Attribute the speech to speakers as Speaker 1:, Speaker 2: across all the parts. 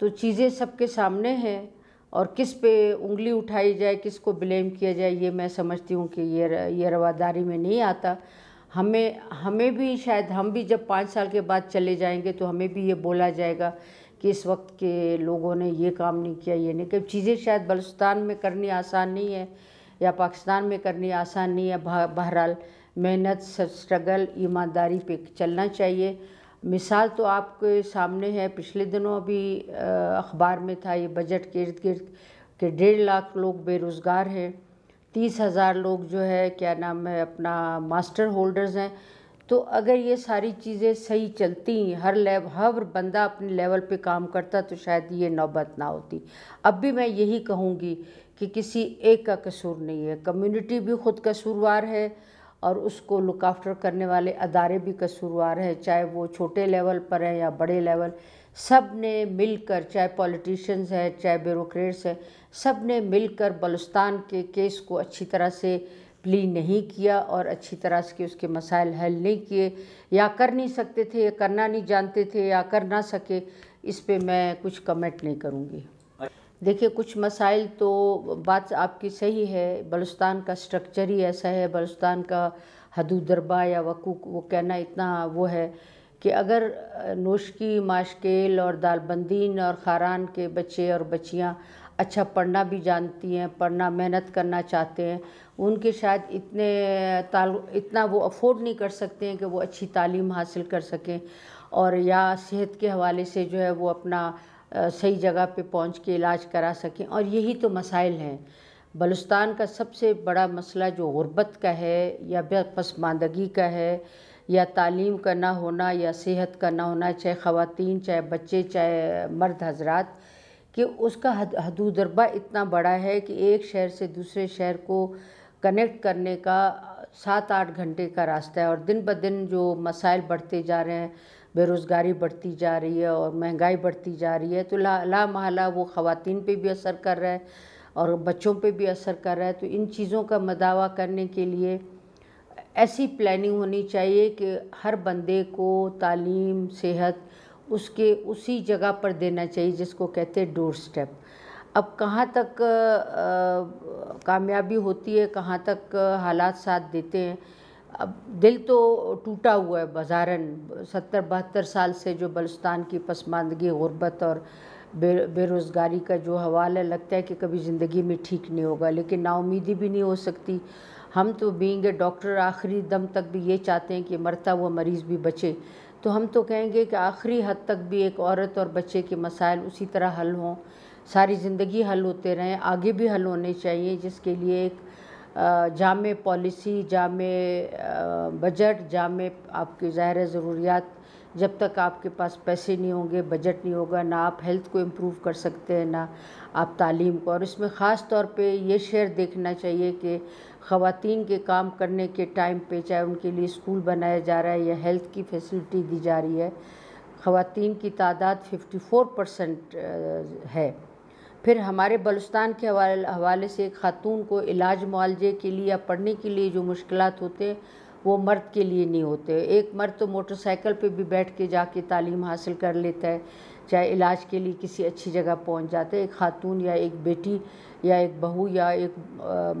Speaker 1: تو چیزیں سب کے سامنے ہیں، اور کس پہ انگلی اٹھائی جائے، کس کو بلیم کیا جائے، یہ میں سمجھتی ہوں کہ یہ رواداری میں نہیں آتا۔ ہمیں بھی شاید ہم بھی جب 5 سال کے بعد چلے جائیں گے تو ہمیں بھی یہ بولا جائے گا کہ اس وقت کے لوگوں نے یہ کام نہیں کیا، یہ نہیں کہ چیزیں شاید بلوچستان میں کرنی آسان نہیں ہے یا پاکستان میں کرنی آسان نہیں ہے۔ بہرحال محنت، اسٹرگل، ایمانداری پہ چلنا چاہیے۔ مثال تو آپ کے سامنے ہے، پچھلے دنوں ابھی اخبار میں تھا یہ بجٹ کے ارد گرد کہ 1.5 لاکھ لوگ بے روزگار ہیں، 30,000 لوگ جو ہے کیا نام ہے اپنا ماسٹر ہولڈرز ہیں۔ تو اگر یہ ساری چیزیں صحیح چلتی، ہر بندہ اپنے لیول پہ کام کرتا تو شاید یہ نوبت نہ ہوتی۔ اب بھی میں یہی کہوں گی کہ کسی ایک کا قصور نہیں ہے، کمیونٹی بھی خود قصوروار ہے اور اس کو لک آفٹر کرنے والے ادارے بھی قصوروار ہیں، چاہے وہ چھوٹے لیول پر ہیں یا بڑے لیول۔ سب نے مل کر، چاہے پولیٹیشنز ہیں چاہے بیوروکریٹس ہیں، سب نے مل کر بلوچستان کے کیس کو اچھی طرح سے پلی نہیں کیا اور اچھی طرح سے اس کے مسائل حل نہیں کیے، یا کر نہیں سکتے تھے یا کرنا نہیں جانتے تھے یا کر نہ سکے۔ اس پہ میں کچھ کمنٹ نہیں کروں گی۔ دیکھیے کچھ مسائل تو بات آپ کی صحیح ہے، بلوچستان کا سٹرکچر ہی ایسا ہے، بلوچستان کا حدود دربا یا وقوق وہ کہنا اتنا وہ ہے کہ اگر نوشکی، ماشکیل اور دالبندین اور خاران کے بچے اور بچیاں اچھا پڑھنا بھی جانتی ہیں، پڑھنا محنت کرنا چاہتے ہیں، ان کے شاید اتنا وہ افورڈ نہیں کر سکتے ہیں کہ وہ اچھی تعلیم حاصل کر سکیں، اور یا صحت کے حوالے سے جو ہے وہ اپنا صحیح جگہ پہ پہنچ کے علاج کرا سکیں، اور یہی تو مسائل ہیں۔ بلوچستان کا سب سے بڑا مسئلہ جو غربت کا ہے یا پسماندگی کا ہے یا تعلیم کا نہ ہونا یا صحت کا نہ ہونا، چاہے خواتین چاہے بچے چاہے مرد حضرات، کہ اس کا حدود دربا اتنا بڑا ہے کہ ایک شہر سے دوسرے شہر کو کنیکٹ کرنے کا 7-8 گھنٹے کا راستہ ہے، اور دن بدن جو مسائل بڑھتے جا رہے ہیں، بے روزگاری بڑھتی جا رہی ہے اور مہنگائی بڑھتی جا رہی ہے، تو لا محالہ وہ خواتین پہ بھی اثر کر رہا ہے اور بچوں پہ بھی اثر کر رہا ہے۔ تو ان چیزوں کا مداوع کرنے کے لیے ایسی پلاننگ ہونی چاہیے کہ ہر بندے کو تعلیم، صحت اسی جگہ پر دینا چاہیے جس کو کہتے ہیں ڈور سٹیپ۔ اب کہاں تک کامیابی ہوتی ہے، کہاں تک حالات ساتھ دیتے ہیں، اب دل تو ٹوٹا ہوا ہے بظاہراً۔ 70-72 سال سے جو بلوچستان کی پسماندگی، غربت اور بے روزگاری کا جو حوالہ لگتا ہے کہ کبھی زندگی میں ٹھیک نہیں ہوگا، لیکن نا امیدی بھی نہیں ہو سکتی۔ ہم تو بینگ اے ڈاکٹر آخری دم تک بھی یہ چاہتے ہیں کہ مرتا ہوا مریض بھی بچے، تو ہم تو کہیں گے کہ آخری حد تک بھی ایک عورت اور بچے کے مسائل اسی طرح حل ہوں، ساری زندگی حل ہوتے رہیں، آگے بھی حل ہونے چاہیے، جس کے لیے ایک جامع پالیسی، جامع بجٹ، جامع آپ کی ظاہر ضروریات۔ جب تک آپ کے پاس پیسے نہیں ہوں گے، بجٹ نہیں ہوگا، نہ آپ ہیلتھ کو امپروو کر سکتے ہیں، نہ آپ تعلیم کو۔ اور اس میں خاص طور پہ یہ شعر دیکھنا چاہیے کہ خواتین کے کام کرنے کے ٹائم پہ، چاہے ان کے لیے اسکول بنایا جا رہا ہے یا ہیلتھ کی فیسلٹی دی جا رہی ہے، خواتین کی تعداد 54% ہے۔ پھر ہمارے بلوچستان کے حوالے سے ایک خاتون کو علاج معالجے کے لیے یا پڑھنے کے لیے جو مشکلات ہوتے ہیں وہ مرد کے لیے نہیں ہوتے۔ ایک مرد تو موٹر سائیکل پہ بھی بیٹھ کے جا کے تعلیم حاصل کر لیتا ہے، چاہے علاج کے لیے کسی اچھی جگہ پہنچ جاتے ہیں۔ ایک خاتون یا ایک بیٹی یا ایک بہو یا ایک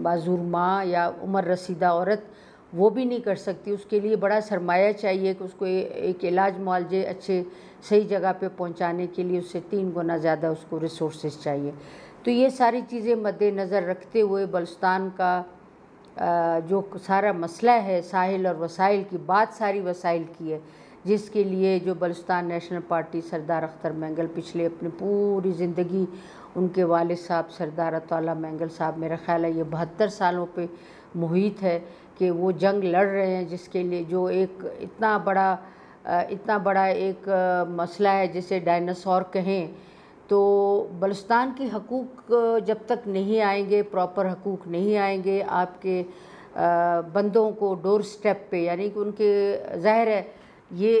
Speaker 1: معذور ماں یا عمر رسیدہ عورت وہ بھی نہیں کر سکتی، اس کے لیے بڑا سرمایہ چاہیے کہ اس کو ایک علاج معالجے اچھے صحیح جگہ پہ پہنچانے کے لیے اس سے 3 گنا زیادہ اس کو ریسورسز چاہیے۔ تو یہ ساری چیزیں مد نظر رکھتے ہوئے بلوچستان کا جو سارا مسئلہ ہے ساحل اور وسائل کی، بات ساری وسائل کی ہے، جس کے لیے جو بلوچستان نیشنل پارٹی سردار اختر مینگل پچھلے اپنی پوری زندگی، ان کے والد صاحب سردار عطا اللہ مینگل صاحب، میرا خیال ہے یہ 72 سالوں پہ محیط ہے کہ وہ جنگ لڑ رہے ہیں، جس کے لیے جو ایک اتنا بڑا ایک مسئلہ ہے جسے ڈائناسور کہیں۔ تو بلوچستان کے حقوق جب تک نہیں آئیں گے، پراپر حقوق نہیں آئیں گے آپ کے بندوں کو ڈور سٹیپ پہ، یعنی کہ ان کے ظاہر ہے یہ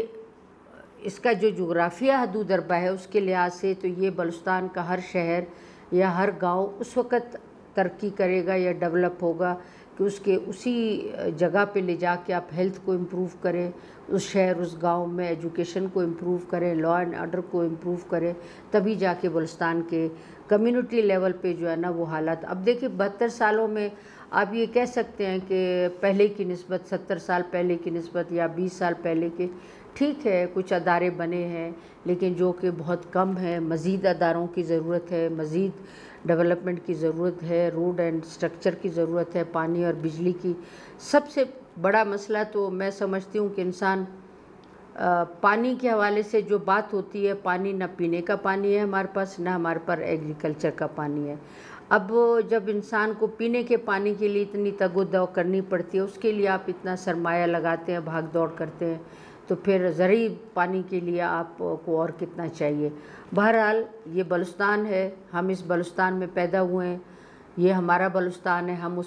Speaker 1: اس کا جو جغرافیہ حدود دربا ہے اس کے لحاظ سے تو یہ بلوچستان کا ہر شہر یا ہر گاؤں اس وقت ترقی کرے گا یا ڈیولپ ہوگا کہ اس کے اسی جگہ پہ لے جا کے آپ ہیلتھ کو امپروو کریں، اس شہر اس گاؤں میں ایجوکیشن کو امپروو کریں، لا اینڈ آرڈر کو امپروو کریں، تبھی جا کے بلوچستان کے کمیونٹی لیول پہ جو ہے نا وہ حالات. اب دیکھیں 72 سالوں میں آپ یہ کہہ سکتے ہیں کہ پہلے کی نسبت 70 سال پہلے کی نسبت یا 20 سال پہلے کے، ٹھیک ہے کچھ ادارے بنے ہیں لیکن جو کہ بہت کم ہیں. مزید اداروں کی ضرورت ہے، مزید ڈیولپمنٹ کی ضرورت ہے، روڈ اینڈ سٹرکچر کی ضرورت ہے، پانی اور بجلی کی. سب سے بڑا مسئلہ تو میں سمجھتی ہوں کہ انسان پانی کے حوالے سے جو بات ہوتی ہے، پانی نہ پینے کا پانی ہے ہمارے پاس، نہ ہمارے پر ایگریکلچر کا پانی ہے. اب جب انسان کو پینے کے پانی کے لیے اتنی تگ و دو کرنی پڑتی ہے، اس کے لیے آپ اتنا سرمایہ لگاتے ہیں، بھاگ دوڑ کرتے ہیں، تو پھر زرعی پانی کے لیے آپ کو اور کتنا چاہیے. بہرحال یہ بلوچستان ہے، ہم اس بلوچستان میں پیدا ہوئے ہیں، یہ ہمارا بلوچستان ہے، ہم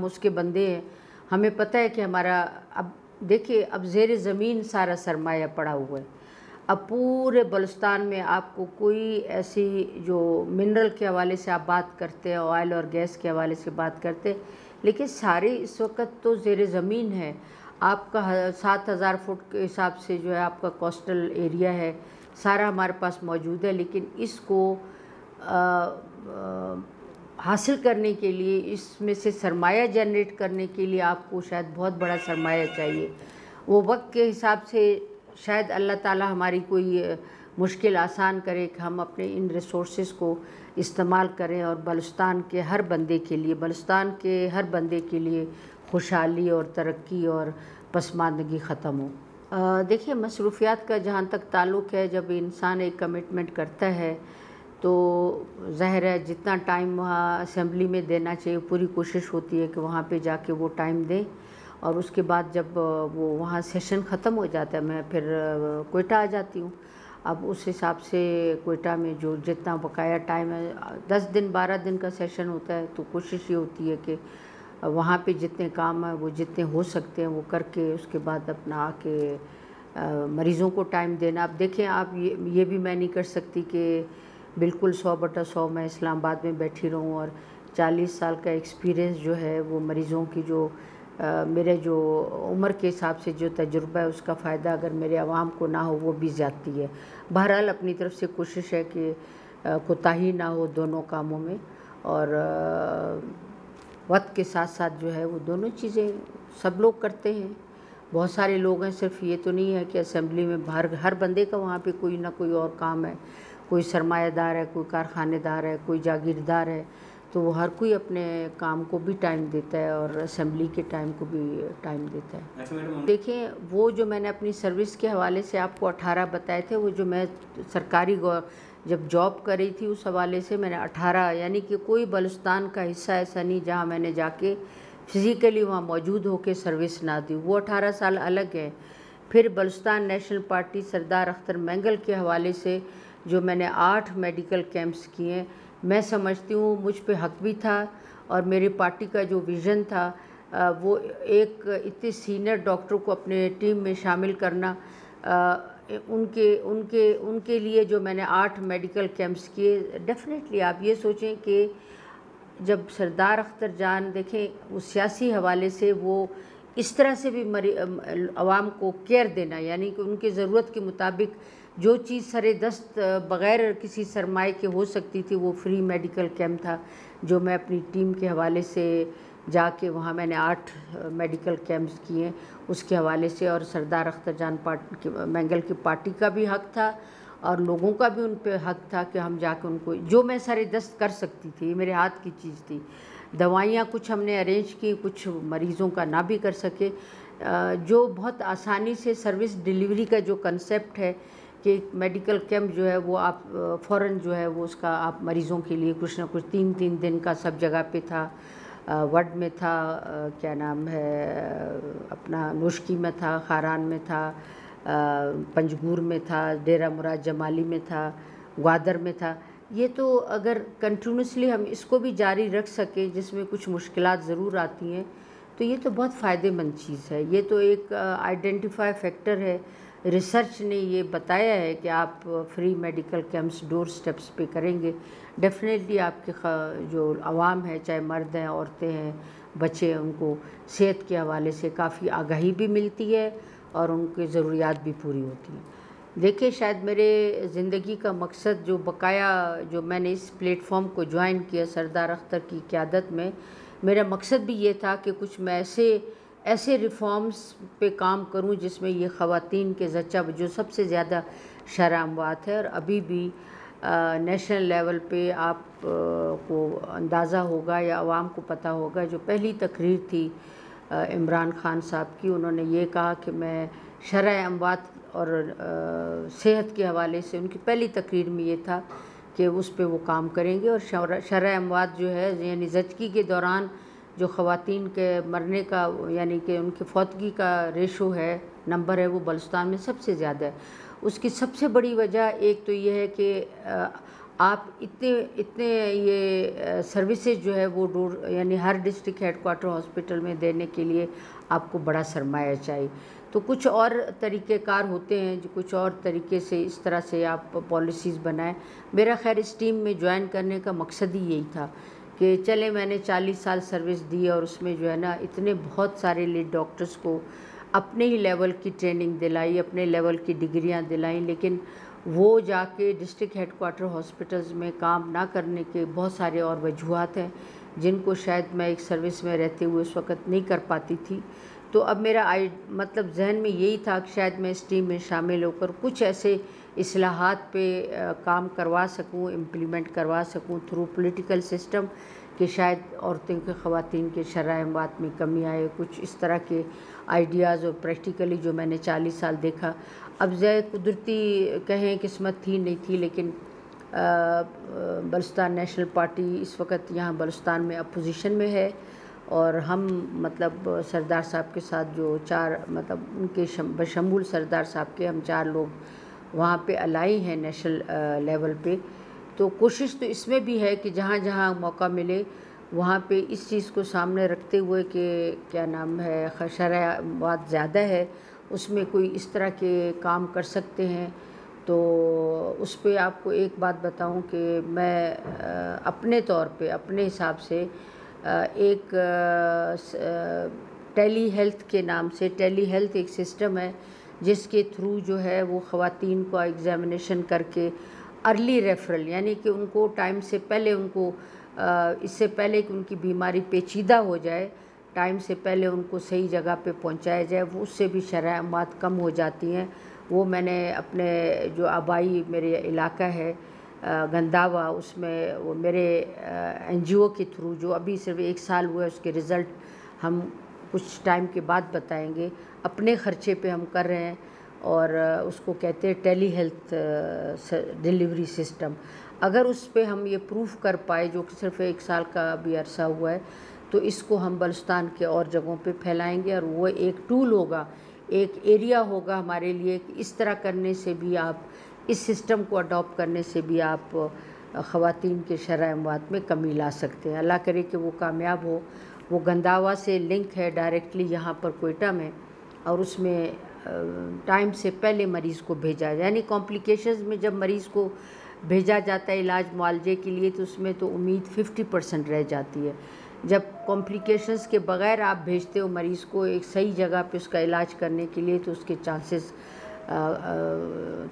Speaker 1: اس کے بندے ہیں. ہمیں پتہ ہے کہ ہمارا اب دیکھیے اب زیر زمین سارا سرمایہ پڑا ہوا ہے. اب پورے بلوچستان میں آپ کو کوئی ایسی جو منرل کے حوالے سے آپ بات کرتے ہیں، آئل اور گیس کے حوالے سے بات کرتے، لیکن سارے اس وقت تو زیر زمین ہے. آپ کا 7000 فٹ کے حساب سے جو ہے آپ کا کوسٹل ایریا ہے، سارا ہمارے پاس موجود ہے. لیکن اس کو حاصل کرنے کے لیے، اس میں سے سرمایہ جنریٹ کرنے کے لیے آپ کو شاید بہت بڑا سرمایہ چاہیے. وہ وقت کے حساب سے شاید اللہ تعالی ہماری کوئی مشکل آسان کرے کہ ہم اپنے ان ریسورسز کو استعمال کریں اور بلوچستان کے ہر بندے کے لیے، بلوچستان کے ہر بندے کے لیے خوشحالی اور ترقی اور پسماندگی ختم ہو. دیکھیے مصروفیات کا جہاں تک تعلق ہے، جب انسان ایک کمٹمنٹ کرتا ہے تو ظاہر ہے جتنا ٹائم وہاں اسمبلی میں دینا چاہیے، پوری کوشش ہوتی ہے کہ وہاں پہ جا کے وہ ٹائم دیں. اور اس کے بعد جب وہ وہاں سیشن ختم ہو جاتا ہے، میں پھر کوئٹہ آ جاتی ہوں. اب اس حساب سے کوئٹہ میں جو جتنا بقایا ٹائم ہے، 10 دن 12 دن کا سیشن ہوتا ہے، تو کوشش یہ ہوتی ہے کہ وہاں پہ جتنے کام ہیں وہ جتنے ہو سکتے ہیں وہ کر کے اس کے بعد اپنا آ کے مریضوں کو ٹائم دینا. اب دیکھیں آپ یہ بھی میں نہیں کر سکتی کہ بالکل 100/100 میں اسلام آباد میں بیٹھی رہوں، اور 40 سال کا ایکسپیرینس جو ہے وہ مریضوں کی جو میرے جو عمر کے حساب سے جو تجربہ ہے اس کا فائدہ اگر میرے عوام کو نہ ہو وہ بھی زیادتی ہے. بہرحال اپنی طرف سے کوشش ہے کہ کوتاہی نہ ہو دونوں کاموں میں، اور وقت کے ساتھ ساتھ جو ہے وہ دونوں چیزیں سب لوگ کرتے ہیں. بہت سارے لوگ ہیں، صرف یہ تو نہیں ہے کہ اسمبلی میں ہر بندے کا وہاں پہ کوئی نہ کوئی اور کام ہے. کوئی سرمایہ دار ہے، کوئی کارخانے دار ہے، کوئی جاگیردار ہے، تو وہ ہر کوئی اپنے کام کو بھی ٹائم دیتا ہے اور اسمبلی کے ٹائم کو بھی ٹائم دیتا ہے. دیکھیں وہ جو میں نے اپنی سروس کے حوالے سے آپ کو 18 بتائے تھے، وہ جو میں سرکاری جب جاب کر رہی تھی اس حوالے سے میں نے 18، یعنی کہ کوئی بلوچستان کا حصہ ایسا نہیں جہاں میں نے جا کے فزیکلی وہاں موجود ہو کے سروس نہ دی. وہ 18 سال الگ ہے. پھر بلوچستان نیشنل پارٹی سردار اختر مینگل کے حوالے سے جو میں نے 8 میڈیکل کیمپس کیے، میں سمجھتی ہوں مجھ پہ حق بھی تھا، اور میری پارٹی کا جو ویژن تھا وہ ایک اتنے سینئر ڈاکٹر کو اپنے ٹیم میں شامل کرنا، ان کے لیے جو میں نے 8 میڈیکل کیمپس کیے. ڈیفینیٹلی آپ یہ سوچیں کہ جب سردار اختر جان دیکھیں وہ سیاسی حوالے سے وہ اس طرح سے بھی عوام کو کیئر دینا، یعنی کہ ان کی ضرورت کے مطابق جو چیز سر دست بغیر کسی سرمائے کے ہو سکتی تھی وہ فری میڈیکل کیمپ تھا جو میں اپنی ٹیم کے حوالے سے جا کے وہاں میں نے 8 میڈیکل کیمپس کیے اس کے حوالے سے. اور سردار اختر جان مینگل کی پارٹی کا بھی حق تھا اور لوگوں کا بھی ان پہ حق تھا کہ ہم جا کے ان کو جو میں سر دست کر سکتی تھی، یہ میرے ہاتھ کی چیز تھی. دوائیاں کچھ ہم نے ارینج کی، کچھ مریضوں کا نہ بھی کر سکے. جو بہت آسانی سے سروس ڈیلیوری کا جو کنسیپٹ ہے کہ ایک میڈیکل کیمپ جو ہے وہ آپ فوراً جو ہے وہ اس کا آپ مریضوں کے لیے کچھ نہ کچھ 3 دن کا سب جگہ پہ تھا. وڈ میں تھا، کیا نام ہے اپنا نوشکی میں تھا، خاران میں تھا، پنجگور میں تھا، ڈیرہ مراد جمالی میں تھا، گوادر میں تھا. یہ تو اگر کنٹینیوسلی ہم اس کو بھی جاری رکھ سکیں، جس میں کچھ مشکلات ضرور آتی ہیں، تو یہ تو بہت فائدہ مند چیز ہے. یہ تو ایک آئیڈینٹیفائی فیکٹر ہے ریسرچ نے یہ بتایا ہے کہ آپ فری میڈیکل کیمپس ڈور سٹیپس پہ کریں گے، ڈیفینیٹلی آپ کے جو عوام ہے، چاہے مرد ہیں، عورتیں ہیں، بچے ہیں، ان کو صحت کے حوالے سے کافی آگاہی بھی ملتی ہے اور ان کی ضروریات بھی پوری ہوتی ہیں۔ دیکھیں، شاید میرے زندگی کا مقصد جو بقایا جو میں نے اس پلیٹ فارم کو جوائن کیا سردار اختر کی قیادت میں، میرا مقصد بھی یہ تھا کہ کچھ میں ایسے ریفارمز پہ کام کروں جس میں یہ خواتین کے زچہ جو سب سے زیادہ شرح اموات ہے، اور ابھی بھی نیشنل لیول پہ آپ کو اندازہ ہوگا یا عوام کو پتہ ہوگا، جو پہلی تقریر تھی عمران خان صاحب کی، انہوں نے یہ کہا کہ میں شرح اموات اور صحت کے حوالے سے ان کی پہلی تقریر میں یہ تھا کہ اس پہ وہ کام کریں گے، اور شرح اموات جو ہے یعنی زچگی کے دوران جو خواتین کے مرنے کا یعنی کہ ان کی فوتگی کا ریشو ہے، نمبر ہے، وہ بلوچستان میں سب سے زیادہ ہے۔ اس کی سب سے بڑی وجہ ایک تو یہ ہے کہ آپ اتنے یہ سروسز جو ہے وہ یعنی ہر ڈسٹرکٹ ہیڈ کوارٹر ہاسپٹل میں دینے کے لیے آپ کو بڑا سرمایہ چاہیے، تو کچھ اور طریقہ کار ہوتے ہیں جو کچھ اور طریقے سے اس طرح سے آپ پالیسیز بنائیں۔ میرا خیر اس ٹیم میں جوائن کرنے کا مقصد ہی یہی تھا کہ چلے میں نے 40 سال سروس دی اور اس میں جو ہے نا اتنے بہت سارے لیڈ ڈاکٹرز کو اپنے ہی لیول کی ٹریننگ دلائی، اپنے لیول کی ڈگریاں دلائیں، لیکن وہ جا کے ڈسٹرکٹ ہیڈ کوارٹر ہاسپٹلز میں کام نہ کرنے کے بہت سارے اور وجوہات ہیں جن کو شاید میں ایک سروس میں رہتے ہوئے اس وقت نہیں کر پاتی تھی۔ تو اب میرا مطلب ذہن میں یہی تھا کہ شاید میں اس ٹیم میں شامل ہو کر کچھ ایسے اصلاحات پہ کام کروا سکوں، امپلیمنٹ کروا سکوں تھرو پولیٹیکل سسٹم، کہ شاید عورتوں کے خواتین کے شرح اموات میں کمی آئے۔ کچھ اس طرح کے آئیڈیاز اور پریکٹیکلی جو میں نے 40 سال دیکھا، اب قدرتی کہیں قسمت تھی نہیں تھی، لیکن بلوچستان نیشنل پارٹی اس وقت یہاں بلوچستان میں اپوزیشن میں ہے، اور ہم مطلب سردار صاحب کے ساتھ جو مطلب ان کے بشمول سردار صاحب کے ہم 4 لوگ وہاں پہ الائی ہیں نیشنل لیول پہ، تو کوشش تو اس میں بھی ہے کہ جہاں جہاں موقع ملے وہاں پہ اس چیز کو سامنے رکھتے ہوئے کہ کیا نام ہے شرح اموات زیادہ ہے، اس میں کوئی اس طرح کے کام کر سکتے ہیں۔ تو اس پہ آپ کو ایک بات بتاؤں کہ میں اپنے طور پہ اپنے حساب سے ایک ٹیلی ہیلتھ کے نام سے، ٹیلی ہیلتھ ایک سسٹم ہے جس کے تھرو جو ہے وہ خواتین کو ایگزامینیشن کر کے ارلی ریفرل، یعنی کہ ان کو ٹائم سے پہلے ان کو اس سے پہلے کہ ان کی بیماری پیچیدہ ہو جائے، ٹائم سے پہلے ان کو صحیح جگہ پہ پہنچایا جائے، وہ اس سے بھی شرح اموات کم ہو جاتی ہیں۔ وہ میں نے اپنے جو آبائی میرے علاقہ ہے گنداوا، اس میں وہ میرے NGO کے تھرو جو ابھی صرف 1 سال ہوا ہے، اس کے رزلٹ ہم کچھ ٹائم کے بعد بتائیں گے، اپنے خرچے پہ ہم کر رہے ہیں، اور اس کو کہتے ہیں ٹیلی ہیلتھ ڈیلیوری سسٹم۔ اگر اس پہ ہم یہ پروف کر پائے، جو کہ صرف 1 سال کا ابھی عرصہ ہوا ہے، تو اس کو ہم بلوچستان کے اور جگہوں پہ پھیلائیں گے، اور وہ ایک ٹول ہوگا، ایک ایریا ہوگا ہمارے لیے کہ اس طرح کرنے سے بھی آپ اس سسٹم کو اڈاپٹ کرنے سے بھی آپ خواتین کے شرح اموات میں کمی لا سکتے ہیں۔ اللہ کرے کہ وہ کامیاب ہو۔ وہ گنداوا سے لنک ہے ڈائریکٹلی یہاں پر کوئٹہ میں، اور اس میں ٹائم سے پہلے مریض کو بھیجا جائے، یعنی کمپلیکیشنز میں جب مریض کو بھیجا جاتا ہے علاج معالجے کے لیے تو اس میں تو امید 50% رہ جاتی ہے۔ جب کمپلیکیشنز کے بغیر آپ بھیجتے ہو مریض کو ایک صحیح جگہ پہ اس کا علاج کرنے کے لیے، تو اس کے چانسز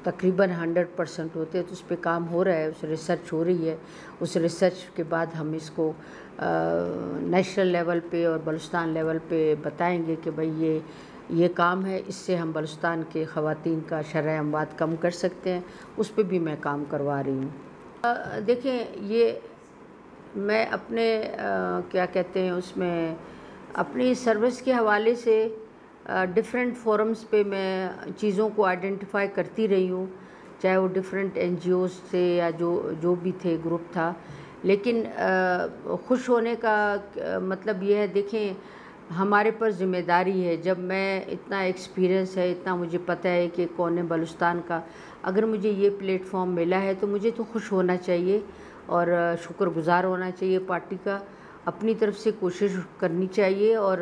Speaker 1: تقریباً 100% ہوتے ہیں۔ تو اس پہ کام ہو رہا ہے، اس ریسرچ ہو رہی ہے، اس ریسرچ کے بعد ہم اس کو نیشنل لیول پہ اور بلوچستان لیول پہ بتائیں گے کہ بھئی یہ کام ہے، اس سے ہم بلوچستان کے خواتین کا شرح اموات کم کر سکتے ہیں، اس پہ بھی میں کام کروا رہی ہوں۔ دیکھیں، یہ میں اپنے کیا کہتے ہیں اس میں اپنی سروس کے حوالے سے ڈفرینٹ فورمز پہ میں چیزوں کو آئیڈینٹیفائی کرتی رہی ہوں، چاہے وہ ڈفرینٹ NGOs سے یا جو بھی تھے گروپ تھا، لیکن خوش ہونے کا مطلب یہ ہے، دیکھیں ہمارے پر ذمہ داری ہے۔ جب میں اتنا ایکسپیرینس ہے، اتنا مجھے پتہ ہے کہ کون ہے بلوچستان کا، اگر مجھے یہ پلیٹ فارم ملا ہے تو مجھے تو خوش ہونا چاہیے اور شکر گزار ہونا چاہیے پارٹی کا، اپنی طرف سے کوشش کرنی چاہیے، اور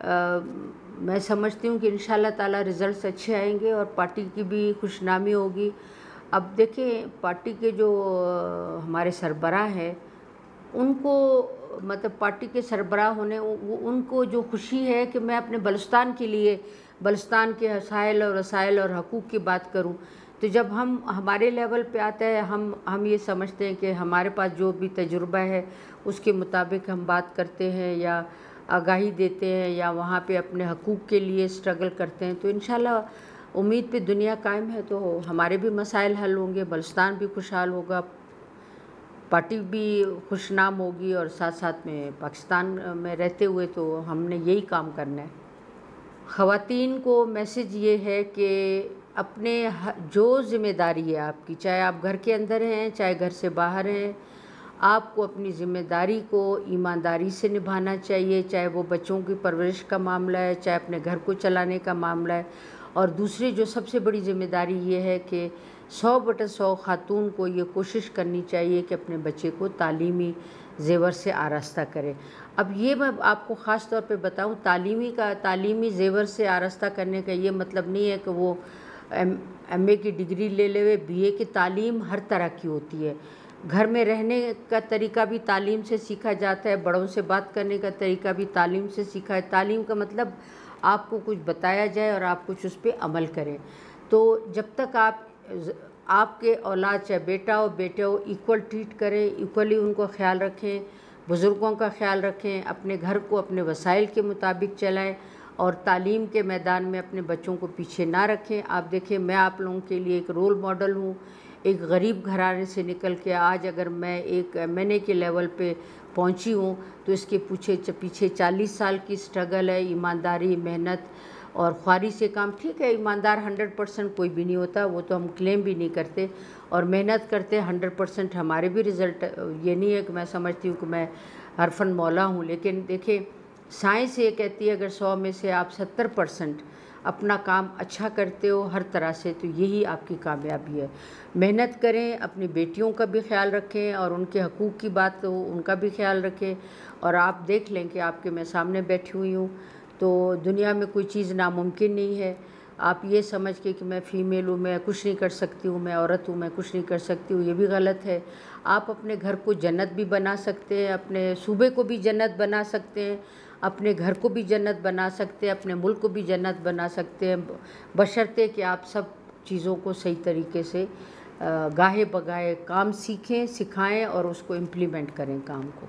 Speaker 1: میں سمجھتی ہوں کہ انشاءاللہ تعالی رزلٹس اچھے آئیں گے اور پارٹی کی بھی خوش نامی ہوگی۔ اب دیکھیں پارٹی کے جو ہمارے سربراہ ہیں ان کو مطلب پارٹی کے سربراہ ہونے ان کو جو خوشی ہے کہ میں اپنے بلوچستان کے لیے بلوچستان کے مسائل اور رسائل اور حقوق کی بات کروں، تو جب ہمارے لیول پہ آتا ہے ہم یہ سمجھتے ہیں کہ ہمارے پاس جو بھی تجربہ ہے اس کے مطابق ہم بات کرتے ہیں یا آگاہی دیتے ہیں یا وہاں پہ اپنے حقوق کے لیے اسٹرگل کرتے ہیں، تو انشاءاللہ امید پہ دنیا قائم ہے، تو ہمارے بھی مسائل حل ہوں گے، بلوچستان بھی خوشحال ہوگا، پارٹی بھی خوش نام ہوگی، اور ساتھ ساتھ میں پاکستان میں رہتے ہوئے تو ہم نے یہی کام کرنا ہے۔ خواتین کو میسج یہ ہے کہ اپنے جو ذمہ داری ہے آپ کی، چاہے آپ گھر کے اندر ہیں چاہے گھر سے باہر ہیں، آپ کو اپنی ذمہ داری کو ایمانداری سے نبھانا چاہیے، چاہے وہ بچوں کی پرورش کا معاملہ ہے چاہے اپنے گھر کو چلانے کا معاملہ ہے۔ اور دوسری جو سب سے بڑی ذمہ داری یہ ہے کہ 100/100 خاتون کو یہ کوشش کرنی چاہیے کہ اپنے بچے کو تعلیمی زیور سے آراستہ کرے۔ اب یہ میں آپ کو خاص طور پہ بتاؤں، تعلیمی زیور سے آراستہ کرنے کا یہ مطلب نہیں ہے کہ وہ ایم اے کی ڈگری لے لے، بی اے کی تعلیم ہر طرح کی ہوتی ہے۔ گھر میں رہنے کا طریقہ بھی تعلیم سے سیکھا جاتا ہے، بڑوں سے بات کرنے کا طریقہ بھی تعلیم سے سیکھا ہے۔ تعلیم کا مطلب آپ کو کچھ بتایا جائے اور آپ کچھ اس پہ عمل کریں۔ تو جب تک آپ کے اولاد چاہے بیٹا ہو بیٹے ہو ایکول ٹریٹ کریں، ایکولی ان کو خیال رکھیں، بزرگوں کا خیال رکھیں، اپنے گھر کو اپنے وسائل کے مطابق چلائیں اور تعلیم کے میدان میں اپنے بچوں کو پیچھے نہ رکھیں۔ آپ دیکھیں میں آپ لوگوں کے لیے ایک رول ماڈل ہوں، ایک غریب گھرانے سے نکل کے آج اگر میں ایک MNA کے لیول پہ پہنچی ہوں تو اس کے پیچھے 40 سال کی سٹرگل ہے، ایمانداری، محنت اور خواری سے کام۔ ٹھیک ہے ایماندار 100% کوئی بھی نہیں ہوتا، وہ تو ہم کلیم بھی نہیں کرتے، اور محنت کرتے 100% ہمارے بھی رزلٹ، یہ نہیں ہے کہ میں سمجھتی ہوں کہ میں حرفن مولا ہوں، لیکن دیکھیں سائنس یہ کہتی ہے اگر 100 میں سے آپ 70% اپنا کام اچھا کرتے ہو ہر طرح سے تو یہی آپ کی کامیابی ہے۔ محنت کریں، اپنی بیٹیوں کا بھی خیال رکھیں اور ان کے حقوق کی بات ہو ان کا بھی خیال رکھیں، اور آپ دیکھ لیں کہ آپ کے میں سامنے بیٹھی ہوئی ہوں تو دنیا میں کوئی چیز ناممکن نہیں ہے۔ آپ یہ سمجھ کے کہ میں فیمیل ہوں میں کچھ نہیں کر سکتی ہوں، میں عورت ہوں میں کچھ نہیں کر سکتی ہوں، یہ بھی غلط ہے۔ آپ اپنے گھر کو جنت بھی بنا سکتے ہیں، اپنے صوبے کو بھی جنت بنا سکتے ہیں، اپنے گھر کو بھی جنت بنا سکتے ہیں، اپنے ملک کو بھی جنت بنا سکتے ہیں، بشرطے کہ آپ سب چیزوں کو صحیح طریقے سے گاہے بگاہے کام سیکھیں، سکھائیں اور اس کو امپلیمنٹ کریں کام کو۔